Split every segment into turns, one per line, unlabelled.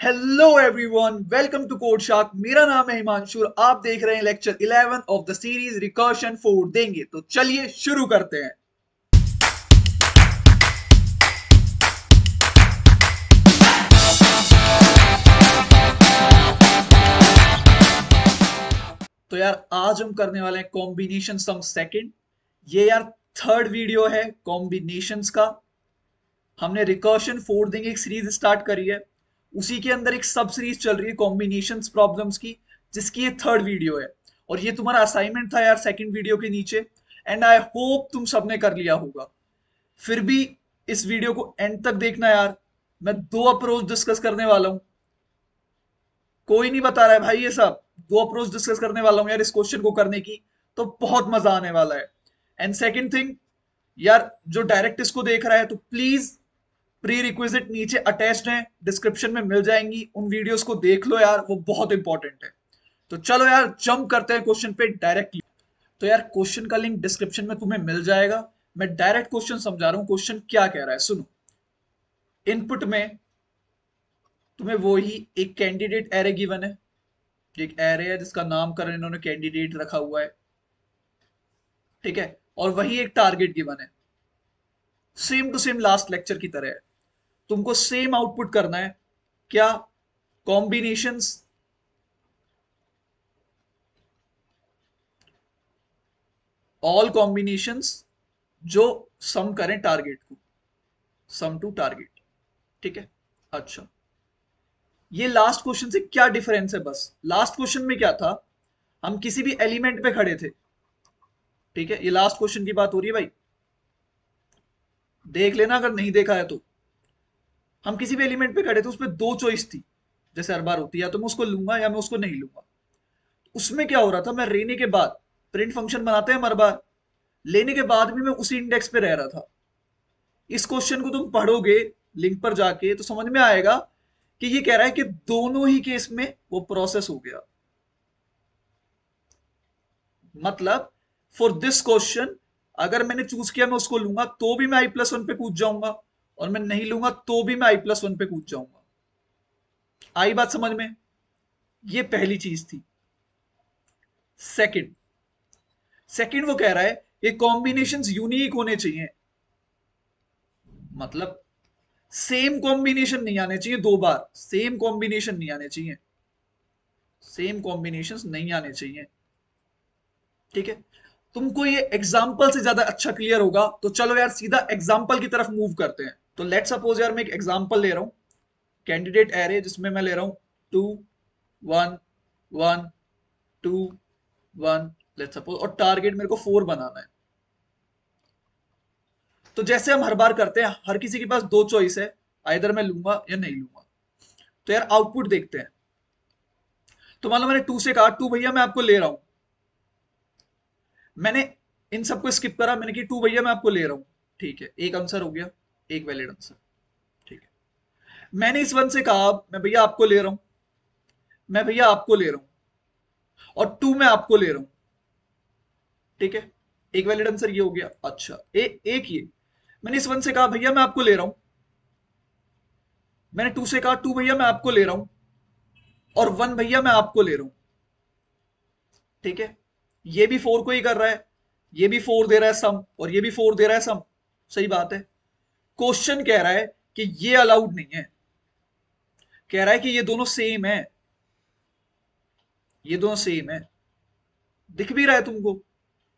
Hello everyone, welcome to code shark. मेरा नाम है हिमांशु और आप देख रहे हैं lecture 11 of the series recursion for देंगे। तो चलिए शुरू करते हैं। तो यार आज हम करने वाले हैं कॉम्बिनेशन सम सेकंड। ये यार थर्ड वीडियो है कॉम्बिनेशंस का। हमने रिकर्शन फोर देंगे एक सीरीज स्टार्ट करी है, उसी के अंदर एक सब सीरीज चल रही है कॉम्बिनेशंस प्रॉब्लम्स की, जिसकी ये थर्ड वीडियो है। और ये तुम्हारा असाइनमेंट था यार सेकंड वीडियो के नीचे, एंड आई होप तुम सबने कर लिया होगा। फिर भी इस वीडियो को एंड तक देखना यार। मैं दो अप्रोच डिस्कस करने वाला हूं। कोई नहीं बता रहा है भाई ये सब। दो अप्रोच डिस्कस करने वाला हूं यार इस क्वेश्चन को करने की, तो बहुत मजा आने वाला है। एंड सेकंड थिंग यार, जो डायरेक्ट इसको देख रहा है तो प्लीज प्री रिक्विजिट नीचे अटैच्ड है, डिस्क्रिप्शन में मिल जाएंगी, उन वीडियोस को देख लो यार, वो बहुत इंपॉर्टेंट है। तो चलो यार जंप करते हैं क्वेश्चन पे डायरेक्टली। तो यार क्वेश्चन का लिंक डिस्क्रिप्शन में तुम्हें मिल जाएगा। मैं डायरेक्ट क्वेश्चन समझा रहा हूँ, क्वेश्चन क्या कह रहा है सुनो। इनपुट में तुम्हें वो ही एक कैंडिडेट एरे गिवन है। एक एरे है जिसका नामकरण इन्होंने कैंडिडेट रखा हुआ है, ठीक है। और वही एक टारगेट गिवन है, same to same last lecture की तरह है। तुमको सेम आउटपुट करना है। क्या? कॉम्बिनेशंस, ऑल कॉम्बिनेशंस जो सम करें टारगेट को, सम टू टारगेट, ठीक है। अच्छा, ये लास्ट क्वेश्चन से क्या डिफरेंस है? बस लास्ट क्वेश्चन में क्या था, हम किसी भी एलिमेंट पे खड़े थे, ठीक है। ये लास्ट क्वेश्चन की बात हो रही है भाई, देख लेना अगर नहीं देखा है तो। हम किसी भी एलिमेंट पे खड़े थे, उसमें दो चॉइस थी, जैसे हर बार होती है, या तो मैं उसको लूंगा या मैं उसको नहीं लूंगा। उसमें क्या हो रहा था, मैं लेने के बाद, प्रिंट फंक्शन बनाते हैं हर बार, लेने के बाद भी मैं उसी इंडेक्स पे रह रहा था। इस क्वेश्चन को तुम पढ़ोगे लिंक पर जाके तो समझ में आएगा कि ये कह रहा है कि दोनों ही केस में वो प्रोसेस हो गया। मतलब फॉर दिस क्वेश्चन, अगर मैंने चूज किया मैं उसको लूंगा तो भी मैं आई प्लस वन पे कूद जाऊंगा, और मैं नहीं लूंगा तो भी मैं आई प्लस वन पे कूद जाऊंगा। आई बात समझ में? ये पहली चीज थी। सेकंड, सेकंड वो कह रहा है कि कॉम्बिनेशंस यूनिक होने चाहिए। मतलब सेम कॉम्बिनेशन नहीं आने चाहिए, दो बार सेम कॉम्बिनेशन नहीं आने चाहिए, सेम कॉम्बिनेशंस नहीं आने चाहिए, ठीक है। तुमको ये एग्जाम्पल से ज्यादा अच्छा क्लियर होगा, तो चलो यार सीधा एग्जाम्पल की तरफ मूव करते हैं। तो लेट सपोज यार मैं एक एग्जाम्पल ले रहा हूं, कैंडिडेट एरे जिसमें मैं ले रहा हूं 2 1 1 2 1, लेट सपोज, और टारगेट मेरे को 4 बनाना है। तो जैसे हम हर बार करते हैं, हर किसी के पास दो चॉइस है, आइदर मैं लूंगा या नहीं लूंगा। तो यार आउटपुट देखते हैं। तो मान लो मैंने 2 से कहा, 2 भैया मैं आपको ले रहा हूं। मैंने इन सबको स्किप करा, मैंने कि 2 भैया मैं आपको ले रहा हूं, ठीक है। एक आंसर हो गया, एक वैलिड आंसर, ठीक है। मैंने इस वन से कहा मैं भैया आपको ले रहा हूं, मैं भैया आपको ले रहा हूं, और 2 मैं आपको ले रहा हूं, ठीक है। एक वैलिड आंसर ये हो गया। अच्छा, एक ये, मैंने इस वन से कहा भैया मैं आपको ले रहा हूं, मैंने 2 से कहा 2 भैया मैं आपको ले रहा हूं, और 1 भैया मैं आपको ले रहा हूं, ठीक है। ये भी 4 को ही कर रहा है, ये भी 4 दे रहा है सम, और ये भी 4 दे रहा है सम। सही बात है। क्वेश्चन कह रहा है कि ये अलाउड नहीं है, कह रहा है कि ये दोनों सेम है, ये दोनों सेम है, दिख भी रहा है तुमको,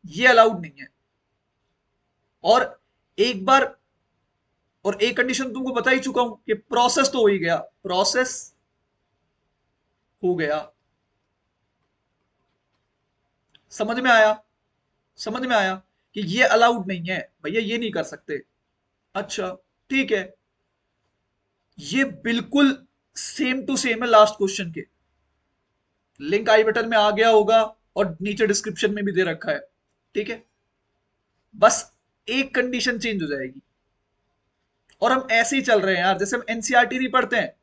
ये अलाउड नहीं है। और एक बार, और एक कंडीशन तुमको बता ही चुका हूं कि प्रोसेस तो हो ही गया, प्रोसेस हो गया। समझ में आया? समझ में आया कि ये अलाउड नहीं है भैया, ये नहीं कर सकते। अच्छा, ठीक है। ये बिल्कुल सेम टू सेम है लास्ट क्वेश्चन के। लिंक आई बटन में आ गया होगा, और नीचे डिस्क्रिप्शन में भी दे रखा है, ठीक है। बस एक कंडीशन चेंज हो जाएगी, और हम ऐसे ही चल रहे हैं यार, जैसे हम एनसीईआरटी नहीं पढ़ते हैं,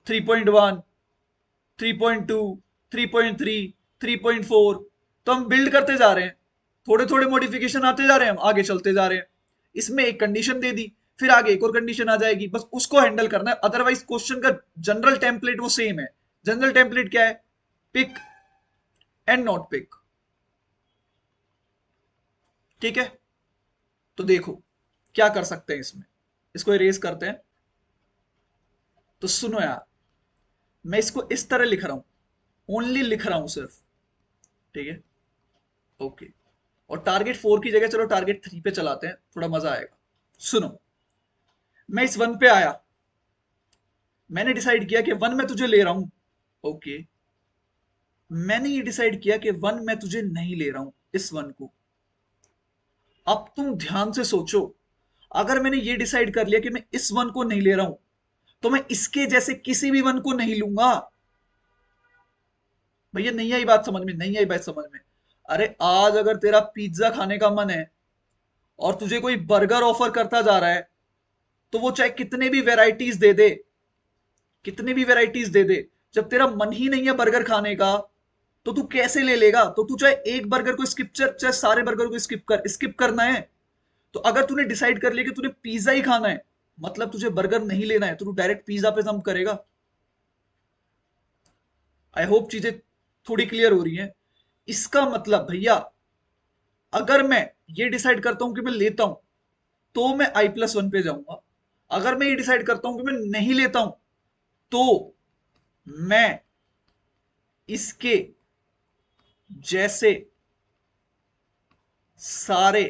3.1, 3.2, 3.3, 3.4, तो हम बिल्ड करते जा रहे हैं, थोड़े थोड़े मॉडिफिकेशन आते जा रहे हैं, हम आगे चलते जा रहे हैं। इसमें एक कंडीशन दे दी, फिर आगे एक और कंडीशन आ जाएगी, बस उसको हैंडल करना है। अदरवाइज क्वेश्चन का जनरल टेम्पलेट वो सेम है। जनरल टेम्पलेट क्या है? Pick and not pick. ठीक है, तो देखो क्या कर सकते हैं इसमें, इसको इरेज करते हैं। तो सुनो यार, मैं इसको इस तरह लिख रहा हूं, ओनली लिख रहा हूं सिर्फ। ठीक है, ओके। और टारगेट 4 की जगह चलो टारगेट 3 पे चलाते हैं, थोड़ा मजा आएगा। सुनो, मैं इस 1 पे आया, मैंने डिसाइड किया कि 1 मैं तुझे ले रहा हूं। ओके, मैंने ये डिसाइड किया कि 1 मैं तुझे नहीं ले रहा हूं, इस 1 को। अब तुम ध्यान से सोचो, अगर मैंने ये डिसाइड कर लिया कि मैं इस 1 को नहीं ले रहा हूं, तो मैं इसके जैसे किसी भी 1 को नहीं लूंगा। भैया नहीं आई बात समझ में? नहीं आई बात समझ में? अरे आज अगर तेरा पिज्जा खाने का मन है और तुझे कोई बर्गर ऑफर करता जा रहा है, तो वो चाहे कितने भी वेराइटीज दे दे, कितने भी वेराइटीज दे दे, जब तेरा मन ही नहीं है बर्गर खाने का, तो तू कैसे ले लेगा? तो तू चाहे एक बर्गर को स्किप कर, चाहे सारे बर्गर को स्किप करना है। तो अगर तूने डिसाइड कर लिया कि तूने पिज्जा ही खाना है, मतलब तुझे बर्गर नहीं लेना है, तो तू डायरेक्ट पिज्जा पे जंप करेगा। आई होप चीजें थोड़ी क्लियर हो रही हैं। इसका मतलब भैया, अगर मैं ये डिसाइड करता हूं कि मैं लेता हूं, तो मैं I+1 पे जाऊंगा। अगर मैं ये डिसाइड करता हूं कि मैं नहीं लेता हूं, तो मैं इसके जैसे सारे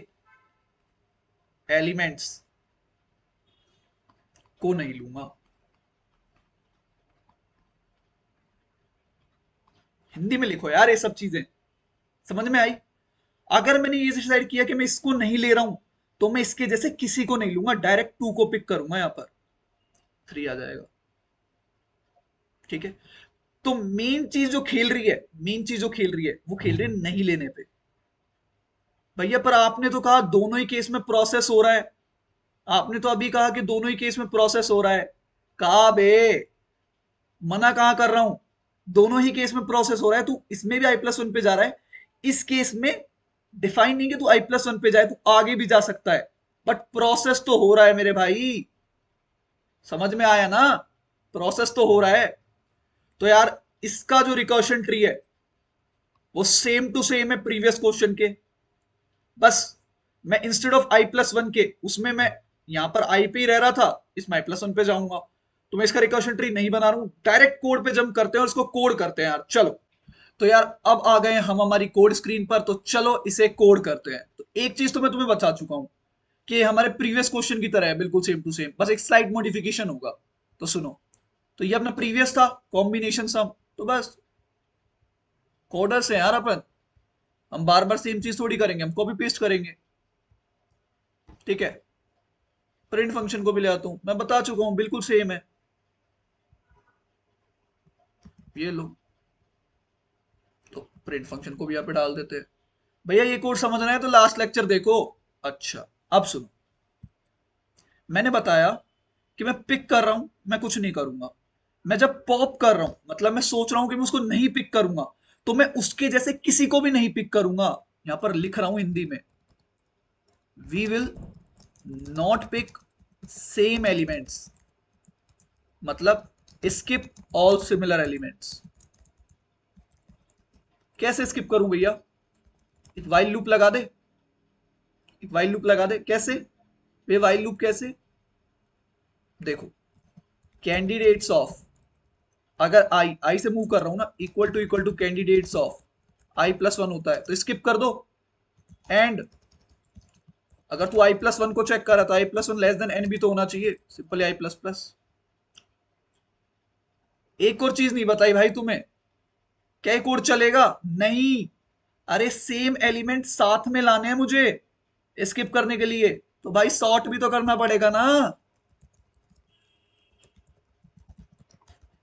एलिमेंट्स को नहीं लूंगा। हिंदी में लिखो यार ये सब चीजें, समझ में आई? अगर मैंने ये डिसाइड किया कि मैं इसको नहीं ले रहा हूं, तो मैं इसके जैसे किसी को नहीं लूंगा, डायरेक्ट 2 को पिक करूंगा, यहां पर 3 आ जाएगा। ठीक है, तो मेन चीज जो खेल रही है, मेन चीज जो खेल रही है, वो खेल रही है नहीं लेने पे। भैया पर आपने तो कहा दोनों ही केस में प्रोसेस हो रहा है। आपने तो अभी कहा कि दोनों ही केस में प्रोसेस हो रहा है। कहा बे, मना कहां कर रहा हूं? दोनों ही केस में प्रोसेस हो रहा है। तू इसमें भी I+1 पे जा रहा है, इस केस में डिफाइन नहीं कि तू I+1 पे जाए, तू आगे भी जा सकता है, बट प्रोसेस तो हो रहा है मेरे भाई। समझ में आया ना? प्रोसेस तो हो रहा है। तो यार इसका जो रिकर्शन ट्री है, वो सेम टू सेम है प्रीवियस क्वेश्चन के। बस मैं इंस्टेड ऑफ I+1 के, उसमें मैं यहां पर आई पे ही रह रहा था, इसमें I+1 पे जाऊंगा। तो मैं इसका रिकर्शन ट्री नहीं बना रहा हूं, डायरेक्ट कोड पे जंप करते हैं और इसको कोड करते हैं यार, चलो। तो यार अब आ गए हम हमारी कोड स्क्रीन पर, तो चलो इसे कोड करते हैं। तो एक चीज तो मैं तुम्हें बता चुका हूं कि हमारे प्रीवियस क्वेश्चन की तरह है, बिल्कुल सेम टू सेम, बस एक स्लाइड मॉडिफिकेशन होगा। तो सुनो, तो ये अपना प्रीवियस था, कॉम्बिनेशन सम। तो बस कोडर्स है यार अपन, हम बार बार सेम चीज थोड़ी करेंगे, हम कॉपी पेस्ट करेंगे। ठीक है, प्रिंट फंक्शन को भी ले आता हूं, मैं बता चुका हूं बिल्कुल सेम है। ये लो, तो प्रिंट फंक्शन को भी यहाँ पे डाल देते हैं। भैया ये कोड समझना है तो लास्ट लेक्चर देखो। अच्छा, अब सुनो, मैंने बताया कि मैं पिक कर रहा हूं, मैं कुछ नहीं करूंगा। मैं जब पॉप कर रहा हूं, मतलब मैं सोच रहा हूं कि मैं उसको नहीं पिक करूंगा, तो मैं उसके जैसे किसी को भी नहीं पिक करूंगा। यहां पर लिख रहा हूं हिंदी में, we will not pick same elements, मतलब स्किप ऑल सिमिलर एलिमेंट्स। कैसे स्किप करूं भैया? एक वाइल लूप लगा दे, एक वाइल लूप लगा दे। कैसे? वे वाइल लूप कैसे? देखो, कैंडिडेट्स ऑफ, अगर आई से मूव कर रहा हूं ना, equal to candidates of I+1 होता है, तो स्किप कर दो। एंड अगर तू I+1 को चेक कर रहा, तो I+1 लेस देन n भी तो होना चाहिए, सिंपली I++। एक और चीज नहीं बताई भाई तुम्हें, क्या एक और चलेगा? नहीं, अरे सेम एलिमेंट साथ में लाने हैं मुझे स्किप करने के लिए, तो भाई सॉर्ट भी तो करना पड़ेगा ना,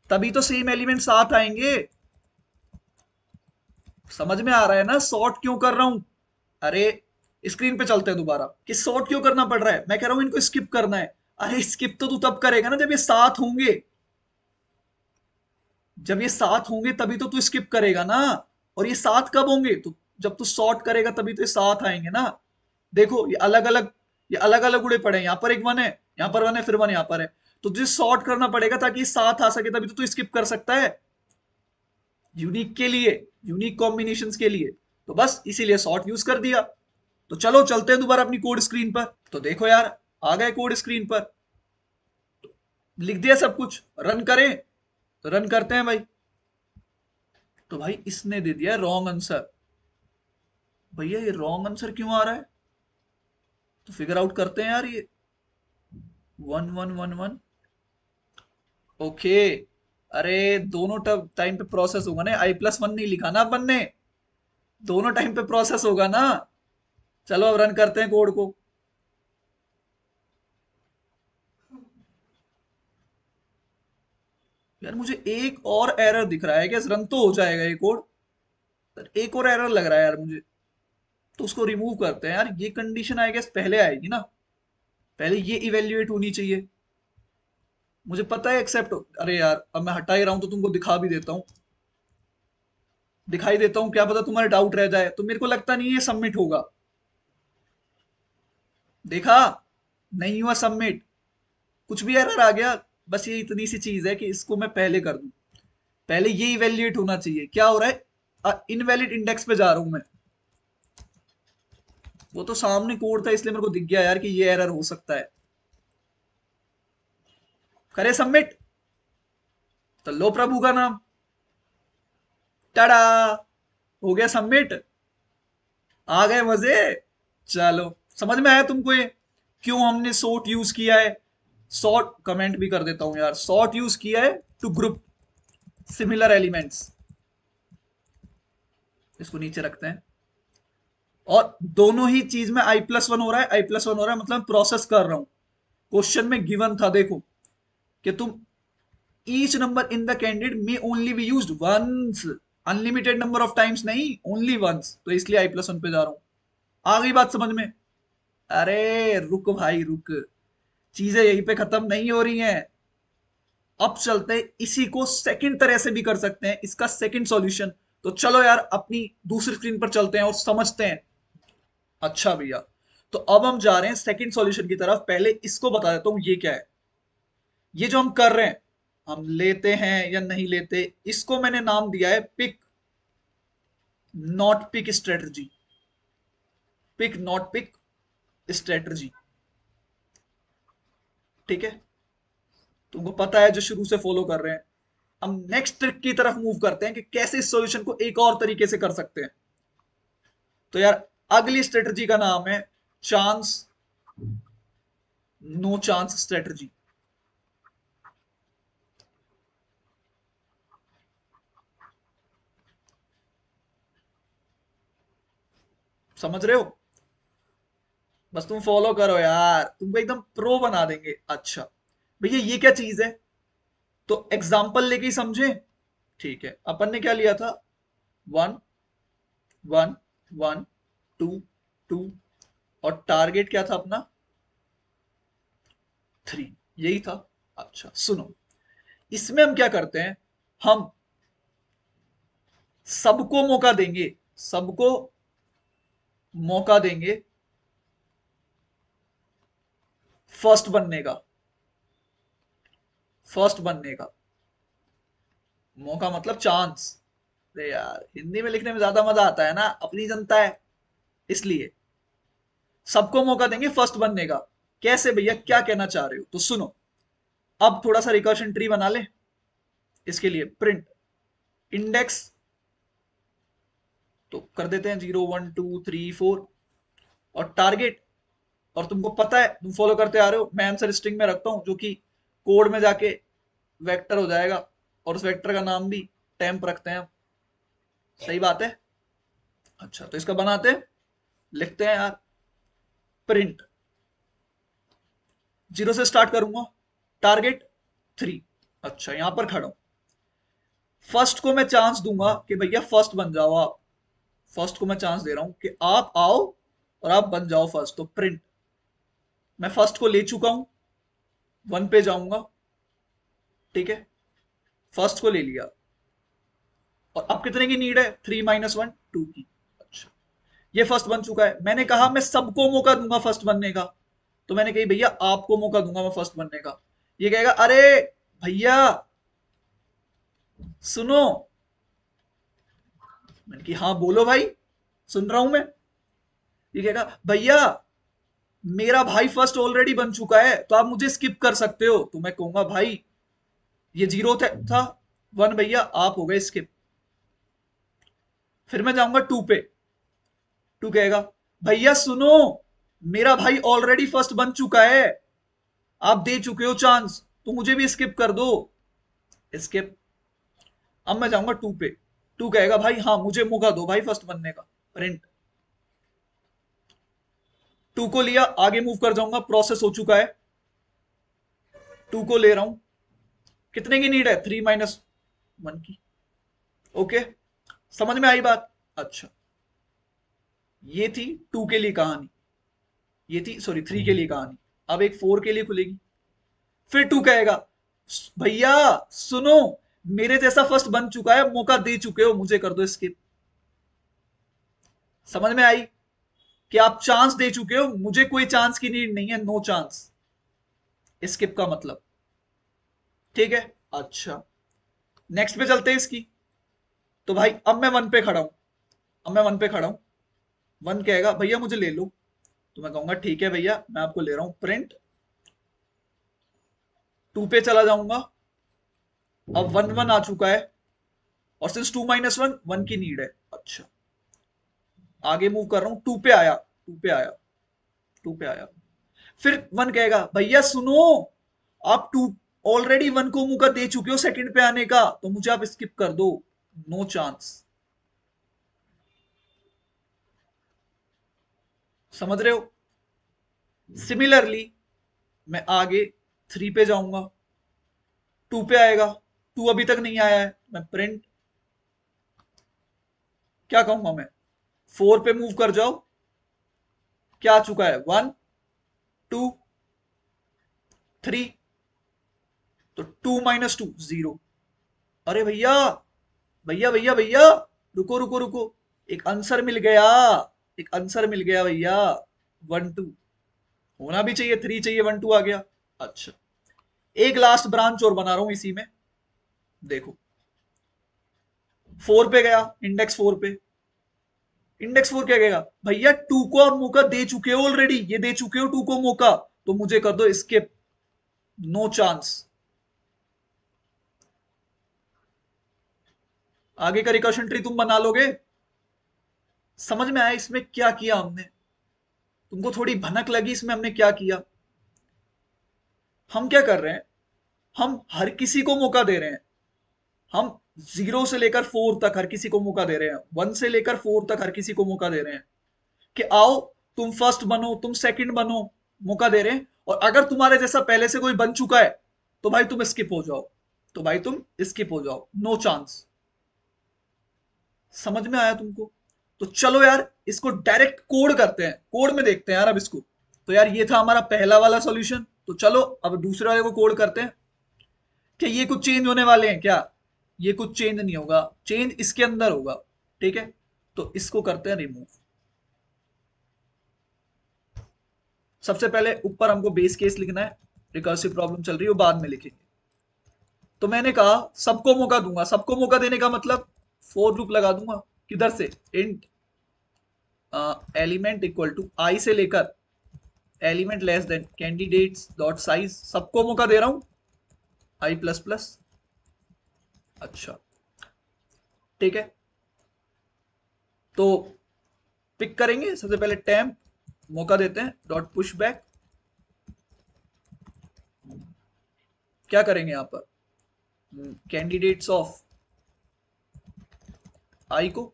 तभी तो सेम एलिमेंट साथ आएंगे। समझ में आ रहा है ना सॉर्ट क्यों कर रहा हूं? अरे स्क्रीन पे चलते हैं दोबारा, कि सॉर्ट क्यों करना पड़ रहा है। मैं कह रहा हूं इनको स्किप करना है। अरे स्किप तो तू तब करेगा ना जब ये साथ होंगे, जब ये साथ होंगे तभी तो तू स्किप करेगा ना। और ये साथ कब होंगे? तो जब तू सॉर्ट करेगा तभी तो ये साथ आएंगे ना। देखो ये अलग अलग उड़े पड़े हैं, यहां पर एक 1 है, यहाँ पर 1 है, फिर 1 यहाँ पर है, तो तुझे सॉर्ट करना पड़ेगा ताकि साथ आ सके, तभी तो तू स्किप कर सकता है यूनिक के लिए, यूनिक कॉम्बिनेशंस के लिए। तो बस इसीलिए सॉर्ट यूज कर दिया। तो चलो चलते हैं दोबारा अपनी कोड स्क्रीन पर। तो देखो यार, आ गए कोड स्क्रीन पर, लिख दिया सब कुछ, रन करें। तो रन करते हैं भाई। तो भाई इसने दे दिया रॉन्ग आंसर। भैया ये रॉन्ग आंसर क्यों आ रहा है? तो फिगर आउट करते हैं यार ये। 1111। ओके। अरे दोनों टाइम पे प्रोसेस होगा ना, i+1 नहीं लिखा ना अपन ने, दोनों टाइम पे प्रोसेस होगा ना। चलो अब रन करते हैं कोड को। यार मुझे एक और एरर दिख रहा है, क्या रन तो हो जाएगा ये कोड? एक और एरर लग रहा है यार मुझे, तो उसको रिमूव करते हैं यार। ये कंडीशन आई गेस पहले आएगी ना, पहले ये इवेल्युएट होनी चाहिए। मुझे पता है एक्सेप्ट, अरे यार अब मैं हटा ही रहा हूं तो तुमको दिखा भी देता हूँ, दिखाई देता हूँ, क्या पता तुम्हारा डाउट रह जाए। तो मेरे को लगता नहीं ये सबमिट होगा। देखा, नहीं हुआ सबमिट, कुछ भी एरर आ गया। बस ये इतनी सी चीज है कि इसको मैं पहले कर दूं, पहले ये इवेल्युएट होना चाहिए। क्या हो रहा है, इनवैलिड इंडेक्स पे जा रहा हूं मैं। वो तो सामने कोड था इसलिए मेरे को दिख गया यार कि ये एरर हो सकता है। करे सबमिट, तो लो प्रभु का नाम, टाडा, हो गया सबमिट। आ गए मजे। चलो समझ में आया तुमको ये क्यों हमने सॉर्ट यूज किया है? सॉर्ट कमेंट भी कर देता हूं यार, सॉर्ट यूज किया है टू ग्रुप सिमिलर एलिमेंट्स। इसको नीचे रखते हैं। और दोनों ही चीज में i+1 हो रहा है, i+1 हो रहा है, मतलब प्रोसेस कर रहा हूं। क्वेश्चन में गिवन था देखो, कि तुम each number in the candidate में only be used once, unlimited number of times नहीं, ओनली वंस, तो इसलिए i+1 पे जा रहा हूं। आ गई बात समझ में? अरे रुक भाई रुक, चीजें यहीं पे खत्म नहीं हो रही हैं। अब चलते हैं, इसी को सेकंड तरह से भी कर सकते हैं, इसका सेकंड सॉल्यूशन। तो चलो यार अपनी दूसरी स्क्रीन पर चलते हैं और समझते हैं। अच्छा भैया, तो अब हम जा रहे हैं सेकंड सॉल्यूशन की तरफ। पहले इसको बता देता हूं ये क्या है। ये जो हम कर रहे हैं, हम लेते हैं या नहीं लेते, इसको मैंने नाम दिया है pick not pick strategy. Pick not pick strategy, ठीक है? तुमको पता है जो शुरू से फॉलो कर रहे हैं। हम नेक्स्ट ट्रिक की तरफ मूव करते हैं कि कैसे इस सॉल्यूशन को एक और तरीके से कर सकते हैं। तो यार अगली स्ट्रेटजी का नाम है चांस नो चांस स्ट्रेटजी। समझ रहे हो? बस तुम फॉलो करो यार, तुमको एकदम प्रो बना देंगे। अच्छा भैया ये क्या चीज है? तो एग्जाम्पल लेके ही समझे। ठीक है, अपन ने क्या लिया था? 1 1 1 2 2, और टारगेट क्या था अपना? 3, यही था। अच्छा सुनो, इसमें हम क्या करते हैं, हम सबको मौका देंगे, सबको मौका देंगे फर्स्ट बनने का, फर्स्ट बनने का मौका मतलब चांस। अरे यार हिंदी में लिखने में ज्यादा मजा आता है ना, अपनी जनता है इसलिए। सबको मौका देंगे फर्स्ट बनने का। कैसे भैया, क्या कहना चाह रहे हो? तो सुनो, अब थोड़ा सा रिकर्शन ट्री बना ले। इसके लिए प्रिंट इंडेक्स, तो कर देते हैं 0 1 2 3 4, और टारगेट। और तुमको पता है, तुम फॉलो करते आ रहे हो, मैं आंसर स्ट्रिंग में रखता हूं जो कि कोड में जाके वेक्टर हो जाएगा, और उस वेक्टर का नाम भी टेम्प रखते हैं हम। सही बात है। अच्छा तो इसका बनाते हैं, लिखते हैं यार प्रिंट, 0 से स्टार्ट करूंगा, टारगेट 3। अच्छा यहां पर खड़ा हूं, फर्स्ट को मैं चांस दूंगा कि भैया फर्स्ट बन जाओ आप। फर्स्ट को मैं चांस दे रहा हूं कि आप आओ और आप बन जाओ फर्स्ट। तो प्रिंट, मैं फर्स्ट को ले चुका हूं, 1 पे जाऊंगा, ठीक है, फर्स्ट को ले लिया। और अब कितने की नीड है? 3 - 1 2 की। अच्छा ये फर्स्ट बन चुका है। मैंने कहा मैं सबको मौका दूंगा फर्स्ट बनने का, तो मैंने कही भैया आपको मौका दूंगा मैं फर्स्ट बनने का। ये कहेगा अरे भैया सुनो। मैंने कि हाँ बोलो भाई, सुन रहा हूं मैं। ये कहेगा भैया मेरा भाई फर्स्ट ऑलरेडी बन चुका है तो आप मुझे स्किप कर सकते हो। तो मैं कहूंगा भाई ये जीरो था, वन भैया आप हो गए स्किप। फिर मैं जाऊंगा टू पे। टू कहेगा भैया सुनो मेरा भाई ऑलरेडी फर्स्ट बन चुका है, आप दे चुके हो चांस तो मुझे भी स्किप कर दो। स्किप। अब मैं जाऊंगा टू पे। टू कहेगा भाई हाँ मुझे मौका दो भाई फर्स्ट बनने का। प्रिंट। टू को लिया, आगे मूव कर जाऊंगा, प्रोसेस हो चुका है। टू को ले रहा हूं। कितने की नीड है? 3 - 1 की। ओके, समझ में आई बात? अच्छा, ये थी टू के लिए कहानी। ये थी सॉरी थ्री के लिए कहानी। अब एक फोर के लिए खुलेगी। फिर टू कहेगा भैया सुनो मेरे जैसा फर्स्ट बन चुका है, मौका दे चुके हो, मुझे कर दो स्किप। समझ में आई कि आप चांस दे चुके हो, मुझे कोई चांस की नीड नहीं है, नो चांस। स्किप का मतलब। ठीक है। अच्छा, नेक्स्ट पे चलते हैं इसकी। तो भाई अब मैं वन पे खड़ा हूं। अब मैं वन पे खड़ा हूं। वन कहेगा भैया मुझे ले लो। तो मैं कहूंगा ठीक है भैया मैं आपको ले रहा हूं। प्रिंट। टू पे चला जाऊंगा। अब वन वन आ चुका है और सिंस 2 - 1 1 की नीड है। अच्छा, आगे मूव कर रहा हूं। टू पे आया। टू पे आया। टू पे आया। फिर वन कहेगा भैया सुनो आप टू ऑलरेडी वन को मौका दे चुके हो सेकंड पे आने का, तो मुझे आप स्किप कर दो, नो चांस। समझ रहे हो? सिमिलरली मैं आगे थ्री पे जाऊंगा। टू पे आएगा। टू अभी तक नहीं आया है। मैं प्रिंट। क्या कहूंगा मैं? फोर पे मूव कर जाओ। क्या आ चुका है? 1 2 3। तो 2 - 2 0। अरे भैया भैया भैया भैया रुको रुको रुको, एक आंसर मिल गया। एक आंसर मिल गया भैया। 1 2 होना भी चाहिए, थ्री चाहिए, 1 2 आ गया। अच्छा, एक लास्ट ब्रांच और बना रहा हूं इसी में। देखो, फोर पे गया, इंडेक्स फोर पे। इंडेक्स फोर क्या कहेगा? भैया टू को आप मौका दे चुके हो ऑलरेडी, ये दे चुके हो टू को मौका, तो मुझे कर दो स्किप, नो चांस। आगे का रिकर्शन ट्री तुम बना लोगे। समझ में आया इसमें क्या किया हमने? तुमको थोड़ी भनक लगी इसमें हमने क्या किया? हम क्या कर रहे हैं? हम हर किसी को मौका दे रहे हैं। हम जीरो से लेकर फोर तक हर किसी को मौका दे रहे हैं, वन से लेकर फोर तक हर किसी को मौका दे रहे हैं कि आओ तुम फर्स्ट बनो, तुम सेकंड बनो। मौका दे रहे हैं। और अगर तुम्हारे जैसा पहले से कोई बन चुका है तो भाई तुम स्किप हो जाओ। तो भाई तुम स्किप हो जाओ, नो चांस। समझ में आया तुमको? तो चलो यार इसको डायरेक्ट कोड करते हैं, कोड में देखते हैं यार अब इसको। तो यार ये था हमारा पहला वाला सॉल्यूशन। तो चलो अब दूसरे वाले को कोड करते हैं। क्या ये कुछ चेंज होने वाले हैं क्या? ये कुछ चेंज नहीं होगा, चेंज इसके अंदर होगा। ठीक है, तो इसको करते हैं रिमूव। सबसे पहले ऊपर हमको बेस केस लिखना है, रिकर्सिव प्रॉब्लम चल रही है वो बाद में लिखेंगे। तो मैंने कहा सबको मौका दूंगा। सबको मौका देने का मतलब फोर लूप लगा दूंगा। किधर से? इंट एलिमेंट इक्वल टू आई से लेकर element less than candidates dot size, सबको मौका दे रहा हूं आई प्लस प्लस। अच्छा, ठीक है। तो पिक करेंगे सबसे पहले टेम्प, मौका देते हैं डॉट पुश बैक। क्या करेंगे यहां पर? कैंडिडेट्स ऑफ आई को,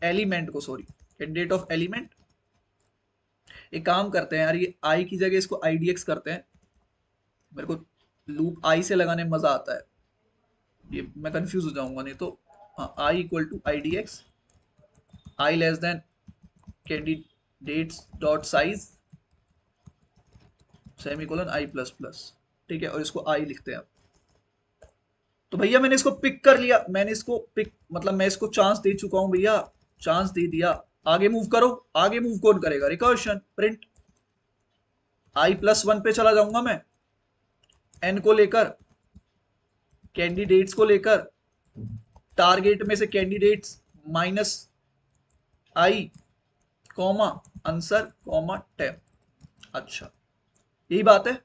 एलिमेंट को, सॉरी कैंडिडेट ऑफ एलिमेंट। एक काम करते हैं यार, ये आई की जगह इसको आईडीएक्स करते हैं। मेरे को लूप आई से लगाने में मजा आता है, ये मैं कंफ्यूज हो जाऊंगा नहीं तो। हाँ, I equal to I D X, I less than candidates dot size semicolon I plus plus. ठीक है, और इसको आई लिखते हैं। तो भैया मैंने इसको पिक कर लिया, मैंने इसको पिक मतलब मैं इसको चांस दे चुका हूं भैया, चांस दे दिया। आगे मूव करो। आगे मूव कौन करेगा? रिकर्शन। प्रिंट। i+1 पे चला जाऊंगा मैं, n को लेकर, कैंडिडेट्स को लेकर, टारगेट में से कैंडिडेट्स माइनस आई, कॉमा आंसर, कॉमा टेम। अच्छा, यही बात है।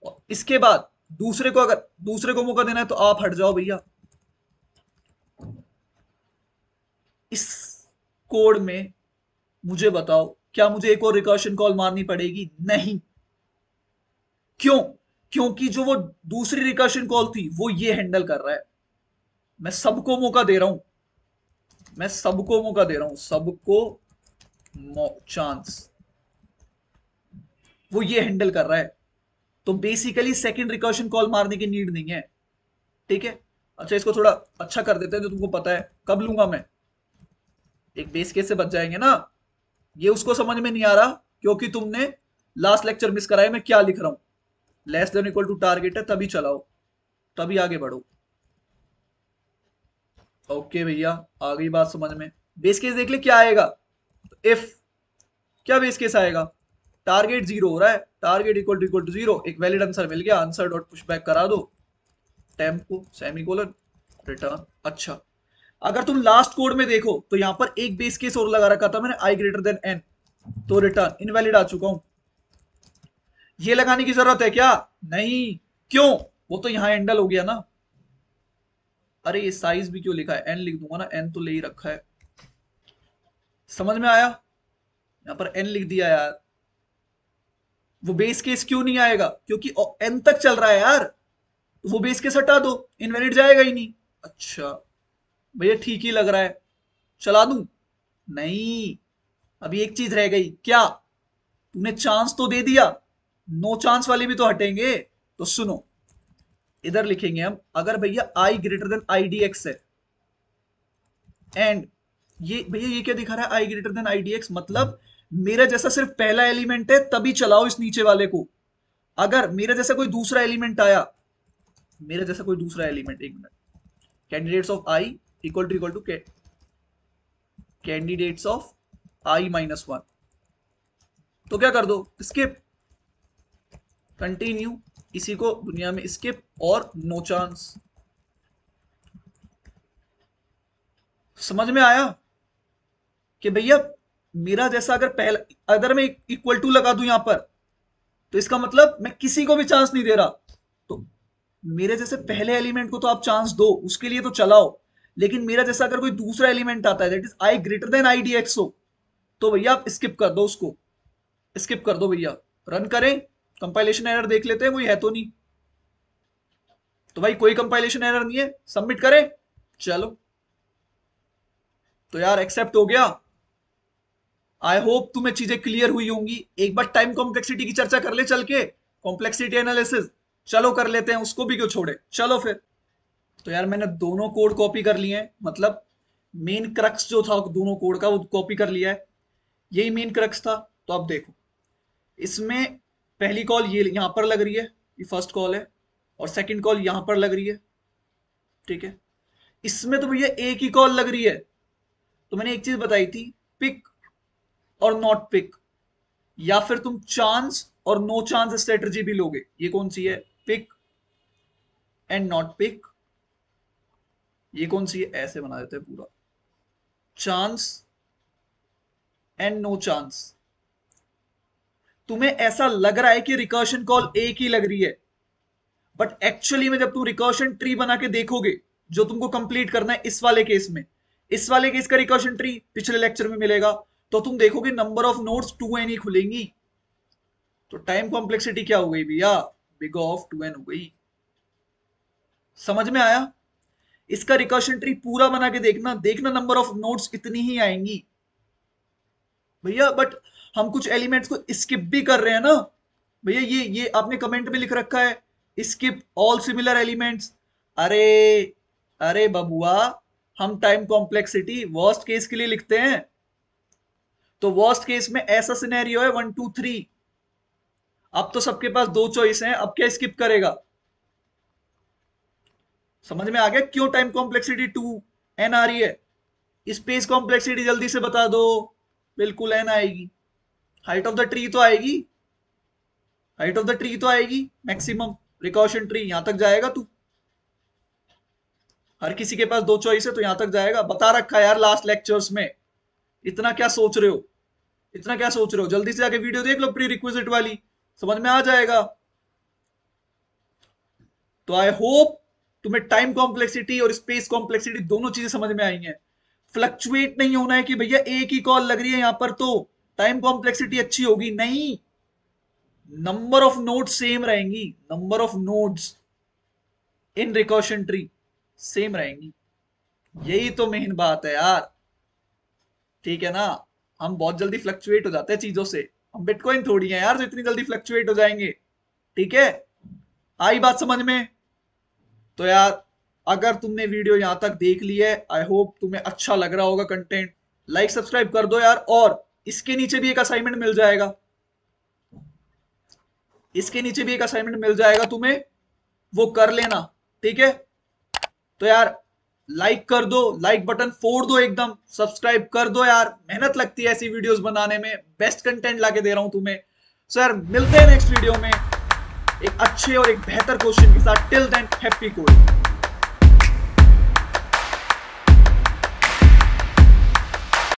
और इसके बाद दूसरे को, अगर दूसरे को मौका देना है तो आप हट जाओ भैया। इस कोड में मुझे बताओ, क्या मुझे एक और रिकर्शन कॉल मारनी पड़ेगी? नहीं। क्यों? क्योंकि जो वो दूसरी रिकर्शन कॉल थी वो ये हैंडल कर रहा है। मैं सबको मौका दे रहा हूं, मैं सबको मौका दे रहा हूं, सबको चांस, वो ये हैंडल कर रहा है। तो बेसिकली सेकंड रिकर्शन कॉल मारने की नीड नहीं है। ठीक है। अच्छा, इसको थोड़ा अच्छा कर देते हैं, जो तुमको पता है कब लूंगा मैं, एक बेस केस से बच जाएंगे ना। ये उसको समझ में नहीं आ रहा क्योंकि तुमने लास्ट लेक्चर मिस कराया मैं क्या लिख रहा हूं। Less than equal to target है तभी चलाओ, तभी आगे बढ़ो। ओके भैया, आ गई बात समझ में। बेस केस देख ले क्या आएगा। इफ, क्या बेस केस आएगा? टारगेट 0 हो रहा है, टारगेट इक्वल टू 0, एक वैलिड आंसर मिल गया, आंसर डॉट पुश बैक करा दो, टेम्प को सेमीकोलन, रिटर्न। अच्छा, अगर तुम लास्ट कोड में देखो तो यहां पर एक बेस केस और लगा रखा था मैंने, आई ग्रेटर देन एन, तो रिटर्न इनवैलिड आ चुका हूं। ये लगाने की जरूरत है क्या? नहीं। क्यों? वो तो यहां हैंडल हो गया ना। अरे ये साइज भी क्यों लिखा है, एन लिख दूंगा ना, एन तो ले ही रखा है। समझ में आया? यहां पर एन लिख दिया यार। वो बेस केस क्यों नहीं आएगा? क्योंकि एन तक चल रहा है यार, तो वो बेस केस हटा दो, इनवैलिड जाएगा ही नहीं। अच्छा भैया, ठीक ही लग रहा है, चला दूं? नहीं, अभी एक चीज रह गई। क्या? तुमने चांस तो दे दिया, नो चांस वाले भी तो हटेंगे। तो सुनो, इधर लिखेंगे हम, अगर भैया I greater than I D X है, एंड ये भैया ये क्या दिखा रहा है, I greater than I D X, मतलब मेरा जैसा सिर्फ पहला एलिमेंट है तभी चलाओ इस नीचे वाले को। अगर मेरा जैसा कोई दूसरा एलिमेंट आया, मेरा जैसा कोई दूसरा एलिमेंट, एक minute, candidates of i equal to candidates of i-1, तो क्या कर दो, स्किप, कंटिन्यू, इसी को दुनिया में स्किप, और नो चांस। समझ में आया कि भैया मेरा जैसा अगर पहला, अगर मैं इक्वल टू लगा दूं यहां पर, तो इसका मतलब मैं किसी को भी चांस नहीं दे रहा। तो मेरे जैसे पहले एलिमेंट को तो आप चांस दो, उसके लिए तो चलाओ, लेकिन मेरा जैसा अगर कोई दूसरा एलिमेंट आता है that is i greater than I D x हो, तो भैया आप स्किप कर दो उसको, स्किप कर दो भैया। रन करें, कंपाइलेशन एरर देख लेते हैं, कोई है तो नहीं। तो भाई कोई कंपाइलेशन एरर नहीं है, सबमिट करें। चलो, तो यार एक्सेप्ट हो गया। आई होप तुम्हें चीजें क्लियर हुई होंगी। एक बार टाइम कॉम्प्लेक्सिटी की चर्चा कर ले चल के, कॉम्प्लेक्सिटी एनालिसिस, चलो कर लेते हैं, उसको भी क्यों छोड़े, चलो फिर। तो यार मैंने दोनों कोड कॉपी कर लिए हैं, मतलब मेन क्रक्स जो था दोनों कोड का वो कॉपी कर लिया है। यही मेन क्रक्स था। तो अब देखो, इसमें पहली कॉल ये यहां पर लग रही है, ये फर्स्ट कॉल है, और सेकंड कॉल यहां पर लग रही है। ठीक है। इसमें तो भैया एक ही कॉल लग रही है। तो मैंने एक चीज बताई थी, पिक और नॉट पिक, या फिर तुम चांस और नो चांस स्ट्रेटजी भी लोगे। ये कौन सी है? Pick and not pick. ये कौन सी है? ऐसे बना देते हैं पूरा, चांस एंड नो चांस। तुम्हें ऐसा लग रहा है कि रिकर्शन कॉल एक ही लग रही है, बट एक्चुअली में जब तुम रिकर्शन ट्री बना के देखोगे, जो तुमको कंप्लीट करना है इस वाले केस में, इस वाले केस का रिकर्शन ट्री पिछले लेक्चर में मिलेगा, तो तुम देखोगे नंबर ऑफ नोड्स 2n ही खुलेंगी। तो टाइम कॉम्प्लेक्सिटी क्या हो गई भैया? बिग ऑफ 2n हो गई। समझ में आया? इसका रिकर्शन ट्री पूरा बना के देखना, देखना नंबर ऑफ नोड्स इतनी ही आएंगी भैया। बट हम कुछ एलिमेंट्स को स्किप भी कर रहे हैं ना भैया। ये आपने कमेंट में लिख रखा है, स्किप ऑल सिमिलर एलिमेंट्स। अरे, अरे बबुआ, हम टाइम कॉम्प्लेक्सिटी वर्स्ट केस के लिए लिखते हैं। तो वर्स्ट केस में ऐसा सिनेरियो है 1 2 3। अब तो सबके पास दो चॉइस हैं, अब क्या स्किप करेगा? समझ में आ गया क्यों टाइम कॉम्प्लेक्सिटी 2n आ रही है? स्पेस कॉम्प्लेक्सिटी जल्दी से बता दो। बिल्कुल n आएगी, हाइट ऑफ द ट्री तो आएगी। हाइट ऑफ द ट्री तो आएगी मैक्सिमम, रिकॉर्शन ट्री यहां तक जाएगा तू, हर किसी के पास 2 चॉइस है तो यहां तक जाएगा, बता रखा है यार लास्ट लेक्चर्स में। इतना क्या सोच रहे हो, इतना क्या सोच रहे हो, जल्दी से जाके वीडियो देख लो प्री रिक्विजिट वाली, समझ में आ जाएगा। तो आई होप तुम्हें टाइम कॉम्प्लेक्सिटी और स्पेस कॉम्प्लेक्सिटी दोनों चीजें समझ में आई हैं। फ्लक्चुएट नहीं होना है कि भैया एक ही कॉल लग रही है यहां पर तो टाइम कॉम्प्लेक्सिटी अच्छी होगी, नहीं, नंबर ऑफ नोड्स सेम रहेंगी, number of nodes in recursion tree same रहेंगी, यही तो मेन बात है यार, ठीक है ना। हम बहुत जल्दी फ्लक्चुएट हो जाते हैं चीजों से, हम बिटकॉइन थोड़ी है यार जो इतनी जल्दी फ्लक्चुएट हो जाएंगे, ठीक है। आई बात समझ में। तो यार अगर तुमने वीडियो यहां तक देख ली है, आई होप तुम्हें अच्छा लग रहा होगा कंटेंट, लाइक सब्सक्राइब कर दो यार, और इसके नीचे भी एक असाइनमेंट मिल जाएगा, इसके नीचे भी एक असाइनमेंट मिल जाएगा तुम्हें, वो कर लेना, ठीक है। तो यार लाइक कर दो, लाइक बटन फोड़ दो एकदम, सब्सक्राइब कर दो यार, मेहनत लगती है ऐसी वीडियोस बनाने में, बेस्ट कंटेंट लाके दे रहा हूं तुम्हें। सो यार मिलते हैं नेक्स्ट वीडियो में एक अच्छे और एक बेहतर क्वेश्चन के साथ, टिल देन हैप्पी कोडिंग।